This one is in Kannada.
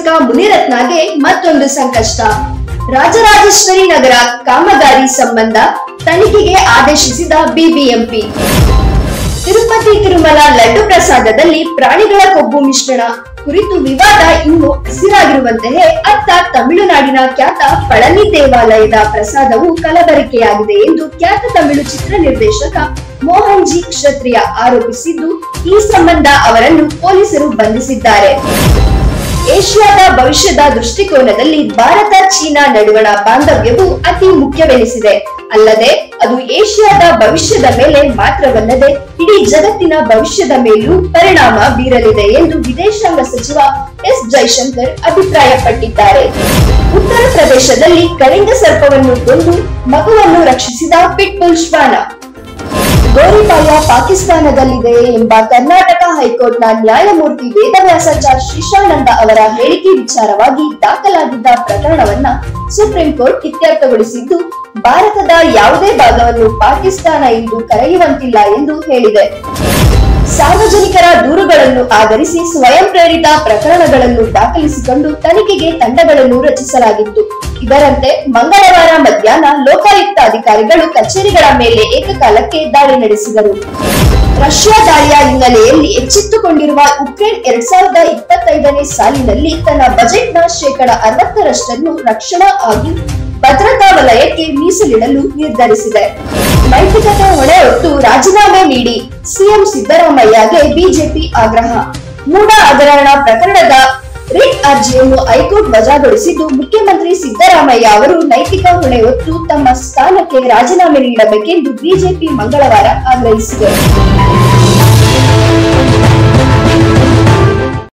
ಶಾಸಕ ಮುನಿರತ್ನಗೆ ಮತ್ತೊಂದು ಸಂಕಷ್ಟ. ರಾಜರಾಜೇಶ್ವರಿ ನಗರ ಕಾಮಗಾರಿ ಸಂಬಂಧ ತನಿಖೆಗೆ ಆದೇಶಿಸಿದ ಬಿಬಿಎಂಪಿ. ತಿರುಪತಿ ತಿರುಮಲ ಲಡ್ಡು ಪ್ರಸಾದದಲ್ಲಿ ಪ್ರಾಣಿಗಳ ಕೊಬ್ಬು ಮಿಶ್ರಣ ಕುರಿತು ವಿವಾದ ಇನ್ನೂ ಹಸಿರಾಗಿರುವಂತೆಯೇ ಅತ್ತ ತಮಿಳುನಾಡಿನ ಖ್ಯಾತ ಪಳನಿ ದೇವಾಲಯದ ಪ್ರಸಾದವು ಕಲಬೆರಕೆಯಾಗಿದೆ ಎಂದು ಖ್ಯಾತ ತಮಿಳು ಚಿತ್ರ ನಿರ್ದೇಶಕ ಮೋಹನ್ ಜಿ ಕ್ಷತ್ರಿಯ ಆರೋಪಿಸಿದ್ದು, ಈ ಸಂಬಂಧ ಅವರನ್ನು ಪೊಲೀಸರು ಬಂಧಿಸಿದ್ದಾರೆ. ಏಷ್ಯಾದ ಭವಿಷ್ಯದ ದೃಷ್ಟಿಕೋನದಲ್ಲಿ ಭಾರತ ಚೀನಾ ನಡುವಣ ಬಾಂಧವ್ಯವು ಅತಿ ಮುಖ್ಯವೆನಿಸಿದೆ. ಅಲ್ಲದೆ ಅದು ಏಷ್ಯಾದ ಭವಿಷ್ಯದ ಮೇಲೆ ಮಾತ್ರವಲ್ಲದೆ ಇಡೀ ಜಗತ್ತಿನ ಭವಿಷ್ಯದ ಮೇಲೂ ಪರಿಣಾಮ ಬೀರಲಿದೆ ಎಂದು ವಿದೇಶಾಂಗ ಸಚಿವ ಎಸ್ ಜೈಶಂಕರ್ ಅಭಿಪ್ರಾಯಪಟ್ಟಿದ್ದಾರೆ. ಉತ್ತರ ಪ್ರದೇಶದಲ್ಲಿ ಕಳಿಂಗ ಸರ್ಪವನ್ನು ಕೊಂದು ಮಗುವನ್ನು ರಕ್ಷಿಸಿದ ಪಿಟ್ಬುಲ್ ಶ್ವಾನ. ಗೋರಿಪಾಳ್ಯ ಪಾಕಿಸ್ತಾನದಲ್ಲಿದೆ ಎಂಬ ಕರ್ನಾಟಕ ಹೈಕೋರ್ಟ್ನ ನ್ಯಾಯಮೂರ್ತಿ ವೇದವ್ಯಾಸಾಚಾರ್ಯ ಶ್ರೀಶಾನಂದ ಅವರ ಹೇಳಿಕೆ ವಿಚಾರವಾಗಿ ದಾಖಲಾಗಿದ್ದ ಪ್ರಕರಣವನ್ನ ಸುಪ್ರೀಂ ಕೋರ್ಟ್ ಇತ್ಯರ್ಥಗೊಳಿಸಿದ್ದು, ಭಾರತದ ಯಾವುದೇ ಭಾಗವನ್ನು ಪಾಕಿಸ್ತಾನ ಎಂದು ಕರೆಯುವಂತಿಲ್ಲ ಎಂದು ಹೇಳಿದೆ. ಸಾರ್ವಜನಿಕರ ದೂರುಗಳನ್ನು ಆಧರಿಸಿ ಸ್ವಯಂ ಪ್ರೇರಿತ ಪ್ರಕರಣಗಳನ್ನು ದಾಖಲಿಸಿಕೊಂಡು ತನಿಖೆಗೆ ತಂಡಗಳನ್ನು ರಚಿಸಲಾಗಿತ್ತು. ಇದರಂತೆ ಮಂಗಳವಾರ ಮಧ್ಯಾಹ್ನ ಲೋಕಾಯುಕ್ತ ಅಧಿಕಾರಿಗಳು ಕಚೇರಿಗಳ ಮೇಲೆ ಏಕಕಾಲಕ್ಕೆ ದಾಳಿ ನಡೆಸಿದರು. ರಷ್ಯಾ ದಾಳಿಯ ಹಿನ್ನೆಲೆಯಲ್ಲಿ ಎಚ್ಚೆತ್ತುಕೊಂಡಿರುವ ಯುಕ್ರೇನ್ 2025ನೇ ಸಾಲಿನಲ್ಲಿ ತನ್ನ ಬಜೆಟ್ನ ಶೇಕಡ 60ರಷ್ಟನ್ನು ರಕ್ಷಣಾ ಹಾಗೂ ಭದ್ರತಾ ವಲಯಕ್ಕೆ ಮೀಸಲಿಡಲು ನಿರ್ಧರಿಸಿದೆ. ನೈತಿಕತೆ ಹೊಣೆ ಹೊತ್ತು ರಾಜೀನಾಮೆ ನೀಡಿ ಸಿಎಂ ಸಿದ್ದರಾಮಯ್ಯಗೆ ಬಿಜೆಪಿ ಆಗ್ರಹ. ಮೂಡ ಹಗರಣ ಪ್ರಕರಣದ ರಿಟ್ ಅರ್ಜಿಯನ್ನು ಹೈಕೋರ್ಟ್ ವಜಾಗೊಳಿಸಿದ್ದು, ಮುಖ್ಯಮಂತ್ರಿ ಸಿದ್ದರಾಮಯ್ಯ ಅವರು ನೈತಿಕ ಹೊಣೆ ಹೊತ್ತು ತಮ್ಮ ಸ್ಥಾನಕ್ಕೆ ರಾಜೀನಾಮೆ ನೀಡಬೇಕೆಂದು ಬಿಜೆಪಿ ಮಂಗಳವಾರ ಆಗ್ರಹಿಸಿದೆ.